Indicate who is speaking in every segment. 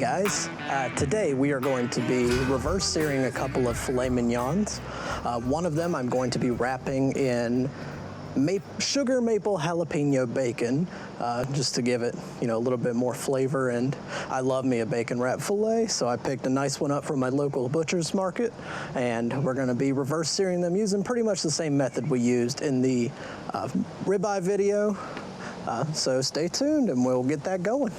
Speaker 1: guys, today we are going to be reverse searing a couple of filet mignons. One of them I'm going to be wrapping in sugar maple jalapeno bacon, just to give it, a little bit more flavor. And I love me a bacon wrap filet, so I picked a nice one up from my local butcher's market, and we're going to be reverse searing them using pretty much the same method we used in the ribeye video. So stay tuned and we'll get that going.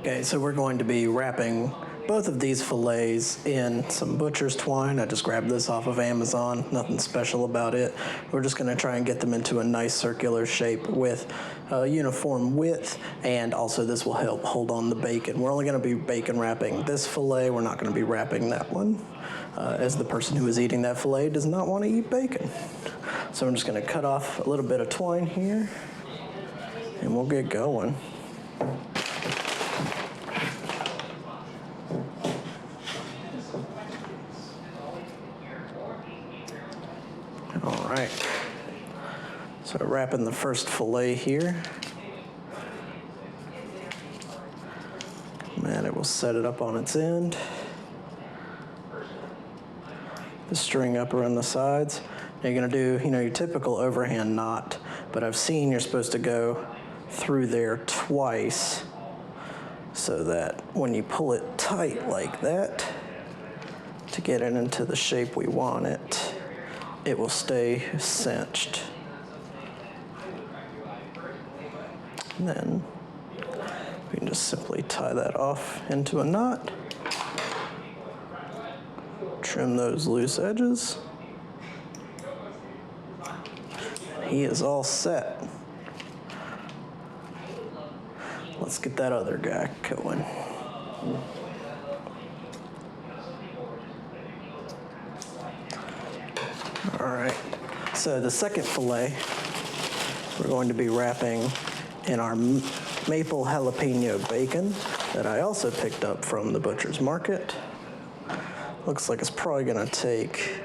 Speaker 1: Okay, so we're going to be wrapping both of these fillets in some butcher's twine. I just grabbed this off of Amazon, nothing special about it. We're just gonna try and get them into a nice circular shape with a uniform width, and also this will help hold on the bacon. We're only gonna be bacon wrapping this fillet. We're not gonna be wrapping that one, as the person who is eating that fillet does not wanna eat bacon. So I'm just gonna cut off a little bit of twine here, and we'll get going. All right, so wrapping the first fillet here. And it will set it up on its end. The string up around the sides. Now you're gonna do, your typical overhand knot, but I've seen you're supposed to go through there twice so that when you pull it tight like that to get it into the shape we want it, it will stay cinched. And then we can just simply tie that off into a knot, trim those loose edges. He is all set. Let's get that other guy going. All right, so the second fillet, we're going to be wrapping in our maple jalapeno bacon that I also picked up from the butcher's market. Looks like it's probably gonna take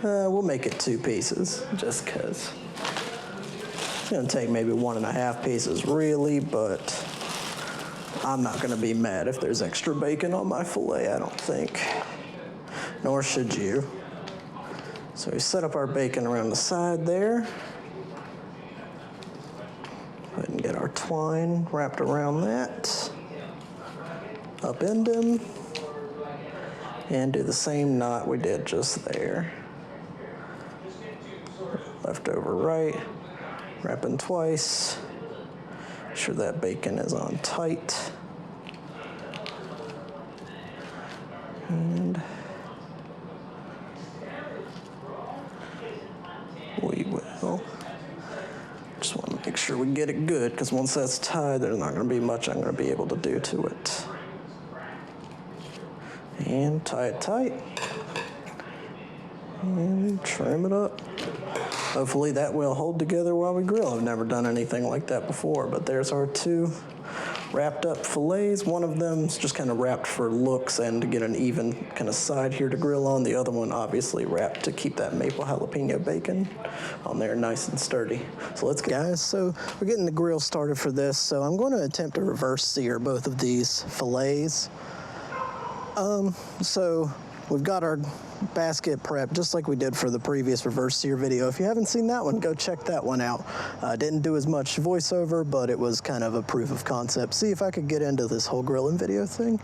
Speaker 1: We'll make it 2 pieces, just because. It's gonna take maybe 1.5 pieces really, but I'm not gonna be mad if there's extra bacon on my filet, I don't think. Nor should you. So we set up our bacon around the side there. Go ahead and get our twine wrapped around that. Upend them. And do the same knot we did just there. Left over right, wrapping twice. Make sure that bacon is on tight. And we will. Just want to make sure we get it good, because once that's tied, there's not going to be much I'm going to be able to do to it. And tie it tight. And trim it up. Hopefully that will hold together while we grill. I've never done anything like that before, but there's our 2 wrapped up fillets. One of them's just kind of wrapped for looks and to get an even kind of side here to grill on. The other one obviously wrapped to keep that maple jalapeno bacon on there nice and sturdy. So let's go, guys. So we're getting the grill started for this. So I'm going to attempt to reverse sear both of these fillets. So we've got our basket prep just like we did for the previous reverse sear video. If you haven't seen that one, go check that one out. Didn't do as much voiceover, but it was kind of a proof of concept. See if I could get into this whole grilling video thing.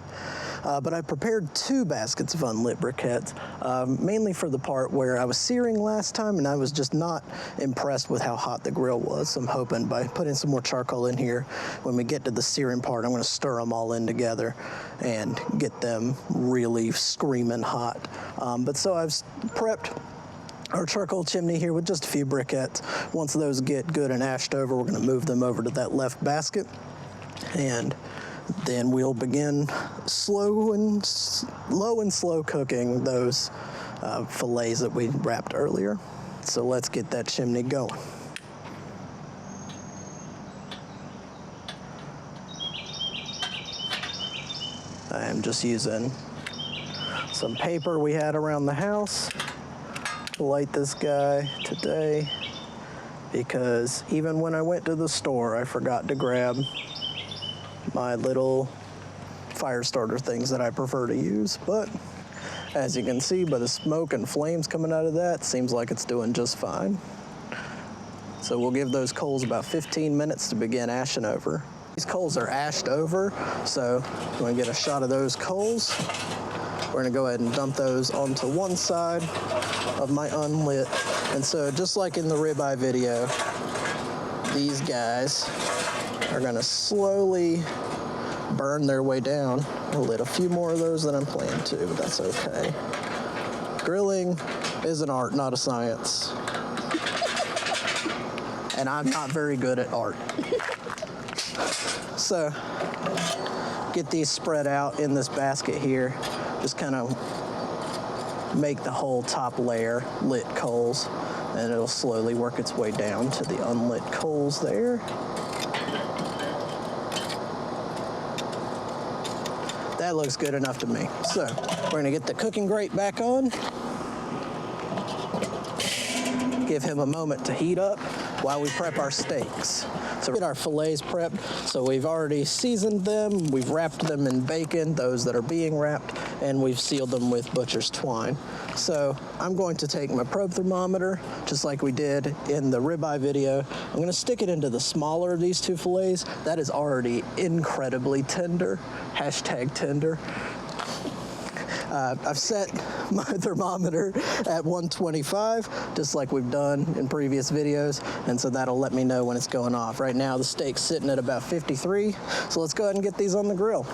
Speaker 1: But I prepared 2 baskets of unlit briquettes, mainly for the part where I was searing last time and I was just not impressed with how hot the grill was. So I'm hoping by putting some more charcoal in here, when we get to the searing part, I'm going to stir them all in together and get them really screaming hot. But so I've prepped our charcoal chimney here with just a few briquettes. Once those get good and ashed over, we're going to move them over to that left basket, and then we'll begin low and slow cooking those fillets that we wrapped earlier. So let's get that chimney going. I am just using some paper we had around the house to light this guy today, because even when I went to the store, I forgot to grab my little fire starter things that I prefer to use. But as you can see by the smoke and flames coming out of that, seems like it's doing just fine. So we'll give those coals about 15 minutes to begin ashing over. These coals are ashed over, so I'm going to get a shot of those coals. We're going to go ahead and dump those onto one side of my unlit. And so just like in the ribeye video, these guys are going to slowly burn their way down. I lit a few more of those than I'm planning to, but that's okay. Grilling is an art, not a science. And I'm not very good at art. So, get these spread out in this basket here. Just kind of make the whole top layer lit coals, and it'll slowly work its way down to the unlit coals there. That looks good enough to me. So, we're gonna get the cooking grate back on. Give him a moment to heat up while we prep our steaks. So we get our fillets prepped. So we've already seasoned them, we've wrapped them in bacon, those that are being wrapped, and we've sealed them with butcher's twine. So I'm going to take my probe thermometer, just like we did in the ribeye video. I'm gonna stick it into the smaller of these 2 fillets. That is already incredibly tender, hashtag tender. I've set my thermometer at 125, just like we've done in previous videos, and so that'll let me know when it's going off. Right now, the steak's sitting at about 53, so let's go ahead and get these on the grill.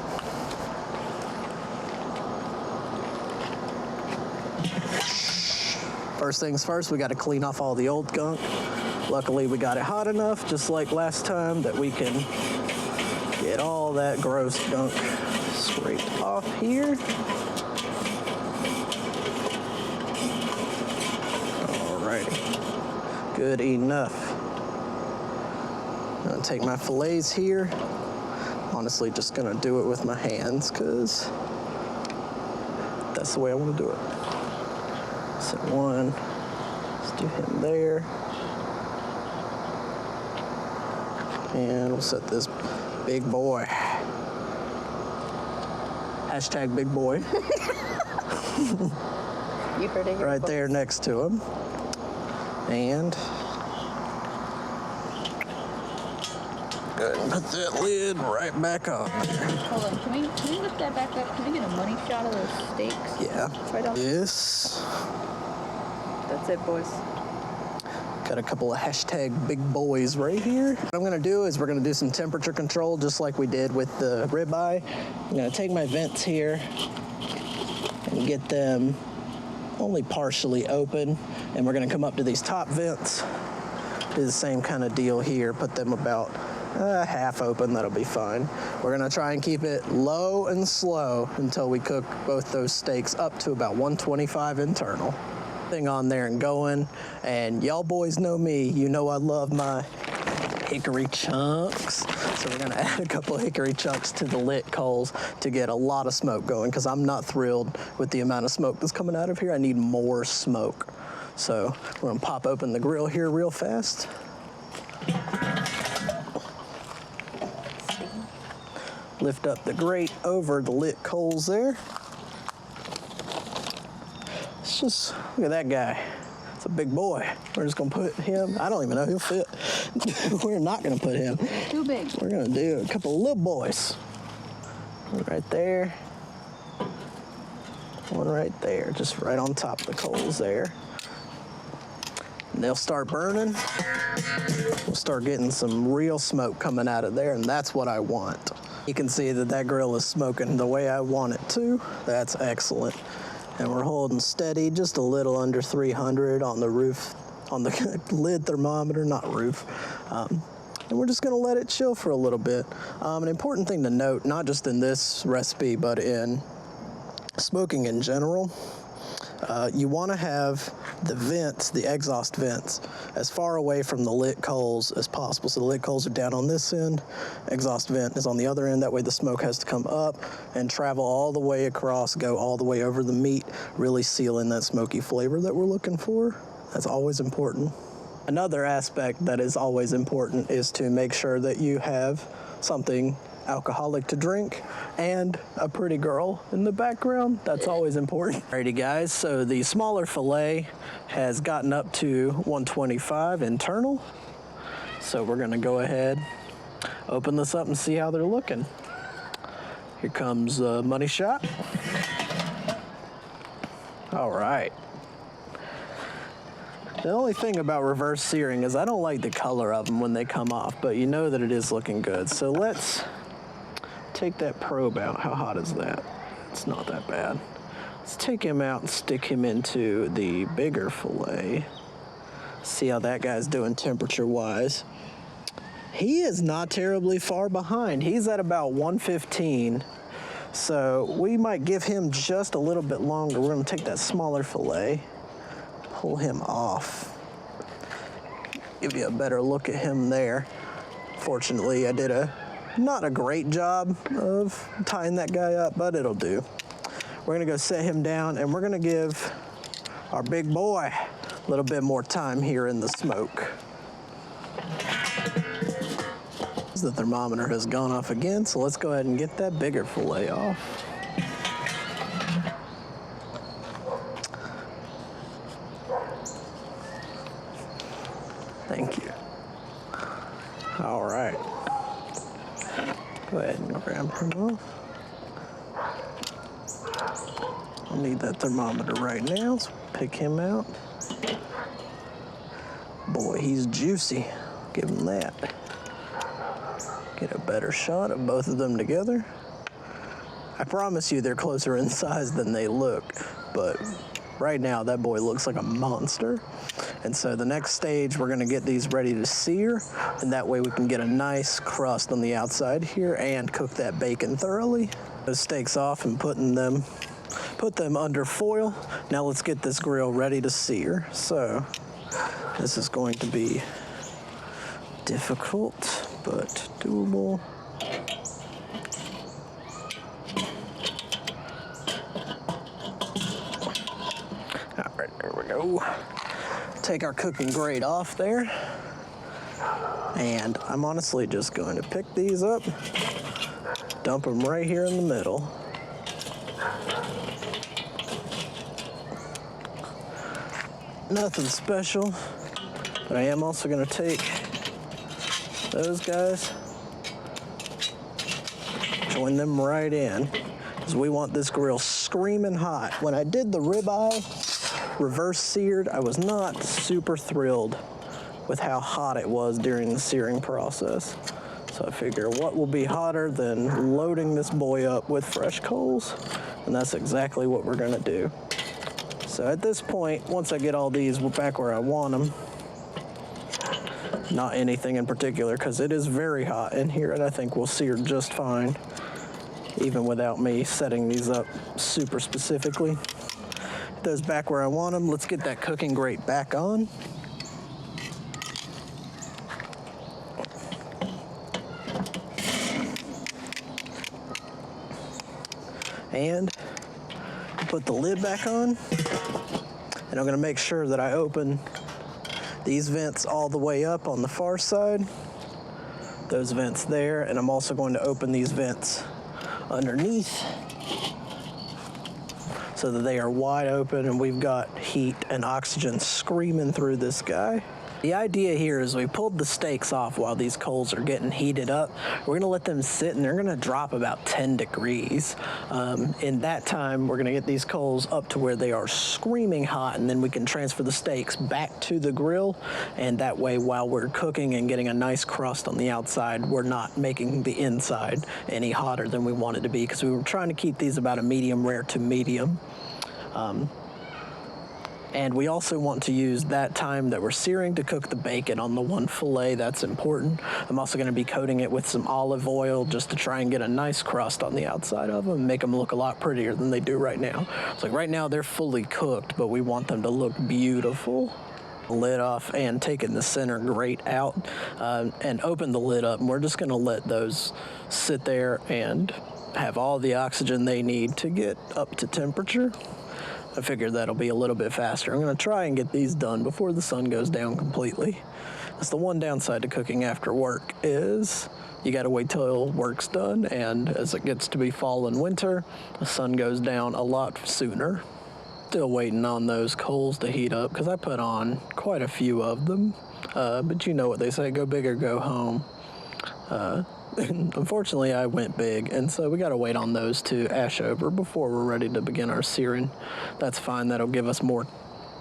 Speaker 1: First things first, we got to clean off all the old gunk. Luckily, we got it hot enough, just like last time, that we can get all that gross gunk scraped off here. Good enough. I'm gonna take my fillets here. Honestly, just gonna do it with my hands because that's the way I want to do it. So 1, do him there. And we'll set this big boy. Hashtag big boy.
Speaker 2: You heard it here
Speaker 1: right there next to him. And go ahead and put that lid right back on there.
Speaker 2: Hold on, can we lift that back up? Can we get a money shot of those steaks?
Speaker 1: Yeah.
Speaker 2: Right on.
Speaker 1: This.
Speaker 2: That's it, boys.
Speaker 1: Got a couple of hashtag big boys right here. What I'm gonna do is we're gonna do some temperature control just like we did with the ribeye. I'm gonna take my vents here and get them only partially open. And we're gonna come up to these top vents. Do the same kind of deal here. Put them about half open, that'll be fine. We're gonna try and keep it low and slow until we cook both those steaks up to about 125 internal. Thing on there and going, and y'all boys know me, you know I love my hickory chunks. So we're gonna add a couple of hickory chunks to the lit coals to get a lot of smoke going, because I'm not thrilled with the amount of smoke that's coming out of here. I need more smoke. So we're gonna pop open the grill here real fast. Lift up the grate over the lit coals there. It's just, look at that guy. It's a big boy. We're just gonna put him, I don't even know he'll fit. We're not gonna put him.
Speaker 2: Too big.
Speaker 1: We're gonna do a couple of little boys. One right there. One right there, just right on top of the coals there. And they'll start burning. We'll start getting some real smoke coming out of there, and that's what I want. You can see that that grill is smoking the way I want it to. That's excellent. And we're holding steady, just a little under 300 on the roof, on the lid thermometer, not roof. And we're just gonna let it chill for a little bit. An important thing to note, not just in this recipe, but in smoking in general, you wanna have the vents, the exhaust vents, as far away from the lit coals as possible. So the lit coals are down on this end, exhaust vent is on the other end. That way the smoke has to come up and travel all the way across, go all the way over the meat, really seal in that smoky flavor that we're looking for. That's always important. Another aspect that is always important is to make sure that you have something alcoholic to drink and a pretty girl in the background. That's always important. Alrighty guys, so the smaller filet has gotten up to 125 internal. So we're gonna go ahead, open this up and see how they're looking. Here comes the money shot. All right. The only thing about reverse searing is I don't like the color of them when they come off, but you know that it is looking good. So let's take that probe out. How hot is that? It's not that bad. Let's take him out and stick him into the bigger filet. See how that guy's doing temperature-wise. He is not terribly far behind. He's at about 115. So we might give him just a little bit longer. We're gonna take that smaller filet, pull him off. Give you a better look at him there. Fortunately, I did not a great job of tying that guy up, but it'll do. We're gonna go set him down and we're gonna give our big boy a little bit more time here in the smoke. The thermometer has gone off again, so let's go ahead and get that bigger filet off. Thank you. All right. Go ahead and grab him off. I'll need that thermometer right now, so pick him out. Boy, he's juicy. Give him that. Get a better shot of both of them together. I promise you they're closer in size than they look, but right now that boy looks like a monster. And so the next stage, we're gonna get these ready to sear, and that way we can get a nice crust on the outside here and cook that bacon thoroughly. Those steaks off and put them under foil. Now let's get this grill ready to sear. So this is going to be difficult, but doable. All right, there we go. take our cooking grate off there. And I'm honestly just going to pick these up, dump them right here in the middle. Nothing special, but I am also going to take those guys, join them right in, because we want this grill screaming hot. When I did the ribeye reverse-seared, I was not super thrilled with how hot it was during the searing process. So I figure what will be hotter than loading this boy up with fresh coals? And that's exactly what we're gonna do. So at this point, once I get all these back where I want them, not anything in particular, because it is very hot in here, and I think we'll sear just fine, even without me setting these up super specifically. Get those back where I want them. Let's get that cooking grate back on. And put the lid back on, and I'm gonna make sure that I open these vents all the way up on the far side, those vents there, and I'm also going to open these vents underneath so that they are wide open and we've got heat and oxygen screaming through this guy. The idea here is we pulled the steaks off while these coals are getting heated up. We're gonna let them sit and they're gonna drop about 10 degrees. In that time, we're gonna get these coals up to where they are screaming hot, and then we can transfer the steaks back to the grill. And that way, while we're cooking and getting a nice crust on the outside, we're not making the inside any hotter than we want it to be, because we were trying to keep these about a medium rare to medium. And we also want to use that time that we're searing to cook the bacon on the one fillet. That's important. I'm also going to be coating it with some olive oil just to try and get a nice crust on the outside of them and make them look a lot prettier than they do right now. So right now they're fully cooked, but we want them to look beautiful. Lid off and taking the center grate out and open the lid up. And we're just going to let those sit there and have all the oxygen they need to get up to temperature. I figured that'll be a little bit faster. I'm gonna try and get these done before the sun goes down completely. That's the one downside to cooking after work, is you gotta wait till work's done, and as it gets to be fall and winter, the sun goes down a lot sooner. Still waiting on those coals to heat up, because I put on quite a few of them. But you know what they say, go big or go home. Unfortunately, I went big, and so we gotta wait on those to ash over before we're ready to begin our searing. That's fine. That'll give us more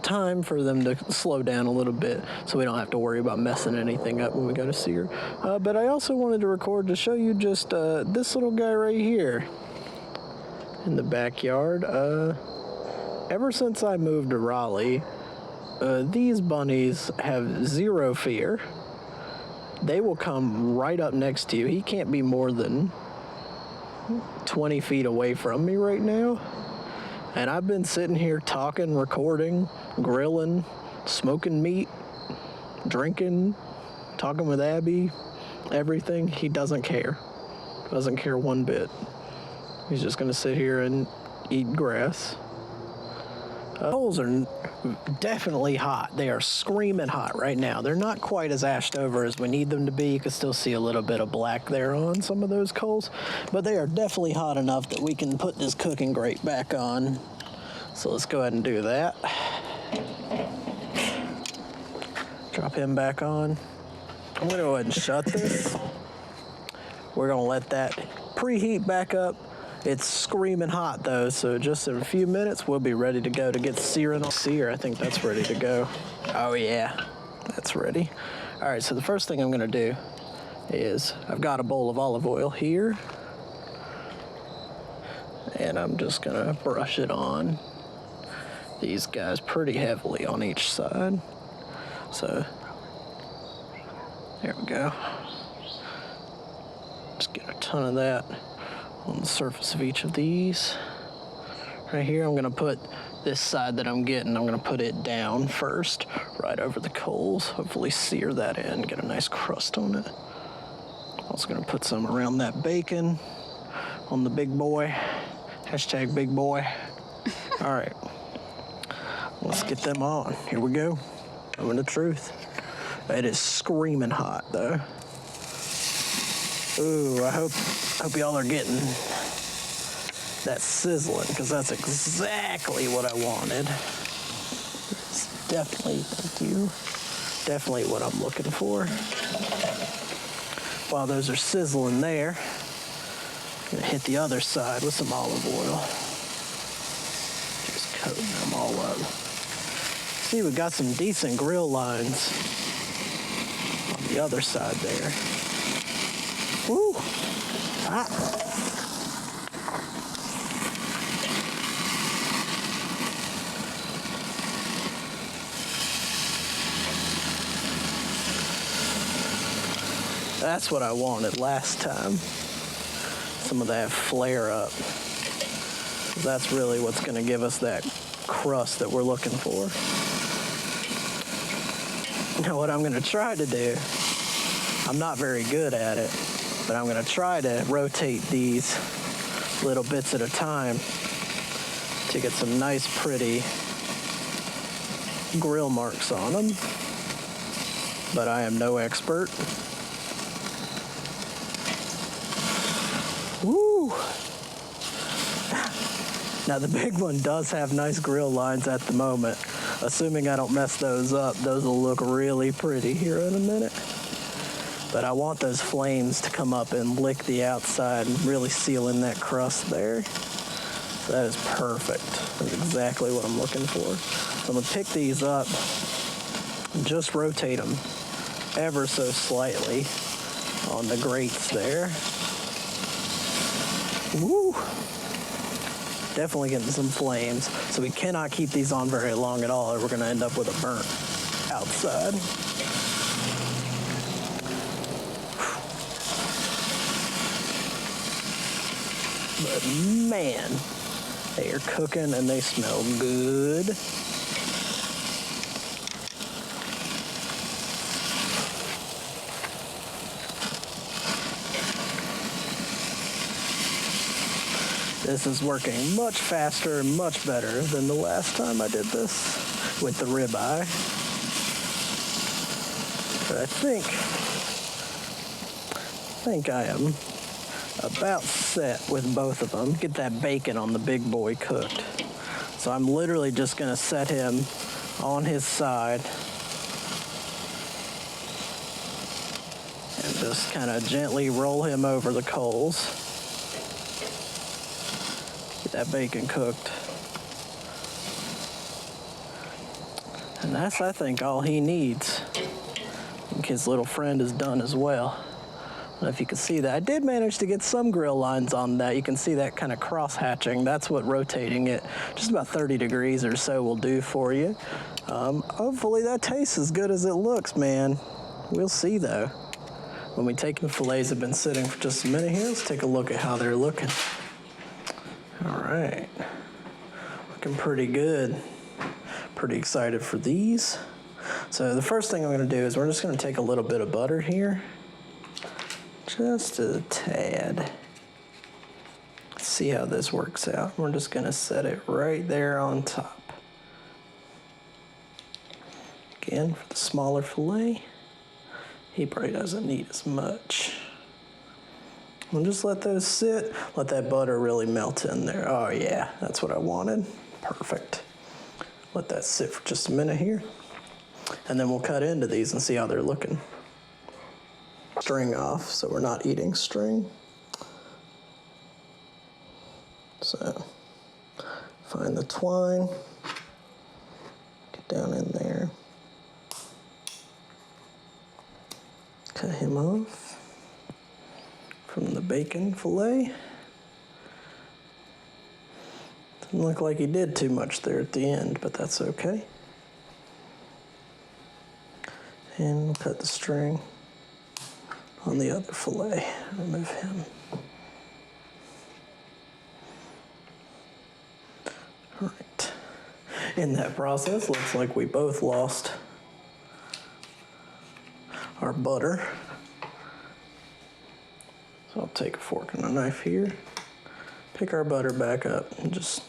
Speaker 1: time for them to slow down a little bit, so we don't have to worry about messing anything up when we go to sear. But I also wanted to record to show you just this little guy right here in the backyard. Ever since I moved to Raleigh, these bunnies have zero fear. They will come right up next to you. He can't be more than 20 feet away from me right now. And I've been sitting here talking, recording, grilling, smoking meat, drinking, talking with Abby, everything. He doesn't care. Doesn't care one bit. He's just gonna sit here and eat grass. Coals are definitely hot. They are screaming hot right now. They're not quite as ashed over as we need them to be. You can still see a little bit of black there on some of those coals, but they are definitely hot enough that we can put this cooking grate back on. So let's go ahead and do that. Drop him back on. I'm gonna go ahead and shut this. We're gonna let that preheat back up. It's screaming hot though, so just in a few minutes we'll be ready to go to get searing on sear. I think that's ready to go. Oh yeah, that's ready. All right, so the first thing I'm gonna do is I've got a bowl of olive oil here, and I'm just gonna brush it on these guys pretty heavily on each side. So there we go. Just get a ton of that on the surface of each of these. Right here, I'm gonna put this side that I'm getting, I'm gonna put it down first, right over the coals. Hopefully sear that in, get a nice crust on it. Also gonna put some around that bacon on the big boy. Hashtag big boy. All right, let's get them on. Here we go. Telling the truth. It is screaming hot though. Ooh, I hope y'all are getting that sizzling, because that's exactly what I wanted. It's definitely, thank you, definitely what I'm looking for. While those are sizzling there, I'm gonna hit the other side with some olive oil. Just coating them all up. See, we got some decent grill lines on the other side there. Woo! Hot. That's what I wanted last time. Some of that flare up. That's really what's going to give us that crust that we're looking for. Now what I'm going to try to do, I'm not very good at it, but I'm going to try to rotate these little bits at a time to get some nice pretty grill marks on them. But I am no expert. Woo! Now the big one does have nice grill lines at the moment. Assuming I don't mess those up, those will look really pretty here in a minute. But I want those flames to come up and lick the outside and really seal in that crust there. So that is perfect. That's exactly what I'm looking for. So I'm gonna pick these up and just rotate them ever so slightly on the grates there. Woo! Definitely getting some flames. So we cannot keep these on very long at all, or we're gonna end up with a burnt outside. But man, they are cooking and they smell good. This is working much faster and much better than the last time I did this with the ribeye. But I think I am about set with both of them. Get that bacon on the big boy cooked. So I'm literally just gonna set him on his side and just kind of gently roll him over the coals. Get that bacon cooked. And that's, I think, all he needs. I think his little friend is done as well. I don't know if you can see that. I did manage to get some grill lines on that. You can see that kind of cross-hatching. That's what rotating it just about 30 degrees or so will do for you. Hopefully that tastes as good as it looks, man. We'll see, though. When we take the fillets have been sitting for just a minute here, let's take a look at how they're looking. All right. Looking pretty good. Pretty excited for these. So the first thing I'm going to do is we're just going to take a little bit of butter here. Just a tad. Let's see how this works out. We're just going to set it right there on top. Again, for the smaller fillet, he probably doesn't need as much. We'll just let those sit. Let that butter really melt in there. Oh yeah, that's what I wanted. Perfect. Let that sit for just a minute here. And then we'll cut into these and see how they're looking. String off, so we're not eating string. So, find the twine, get down in there, cut him off from the bacon fillet. Doesn't look like he did too much there at the end, but that's okay. And we'll cut the string on the other fillet. Remove him. All right. In that process, looks like we both lost our butter. So I'll take a fork and a knife here, pick our butter back up, and just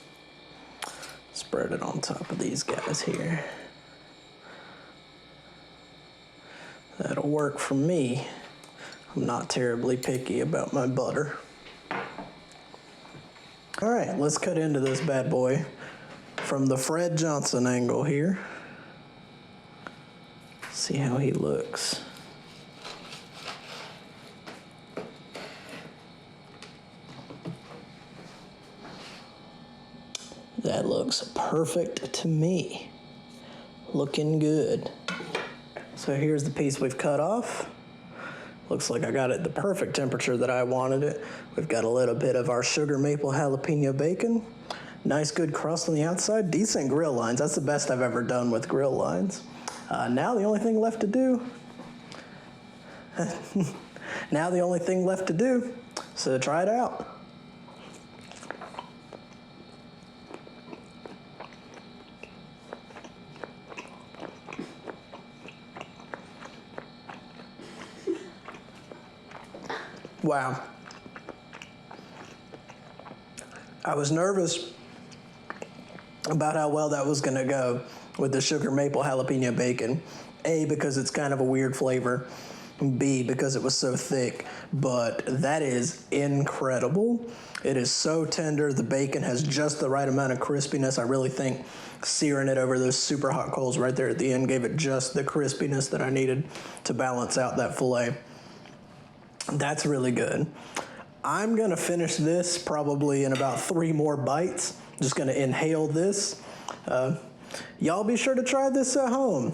Speaker 1: spread it on top of these guys here. That'll work for me. I'm not terribly picky about my butter. All right, let's cut into this bad boy from the Fred Johnson angle here. See how he looks. That looks perfect to me. Looking good. So here's the piece we've cut off. Looks like I got it the perfect temperature that I wanted it. We've got a little bit of our Sugar Maple Jalapeno bacon. Nice good crust on the outside, decent grill lines. That's the best I've ever done with grill lines. Now the only thing left to do, so try it out. Wow. I was nervous about how well that was gonna go with the Sugar Maple Jalapeno bacon. A, because it's kind of a weird flavor. B, because it was so thick. But that is incredible. It is so tender. The bacon has just the right amount of crispiness. I really think searing it over those super hot coals right there at the end gave it just the crispiness that I needed to balance out that filet. That's really good. I'm gonna finish this probably in about 3 more bites. Just gonna inhale this. Y'all be sure to try this at home.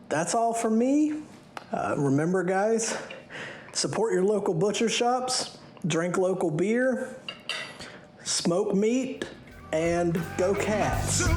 Speaker 1: That's all from me. Remember guys, support your local butcher shops, drink local beer, smoke meat, and go Cats.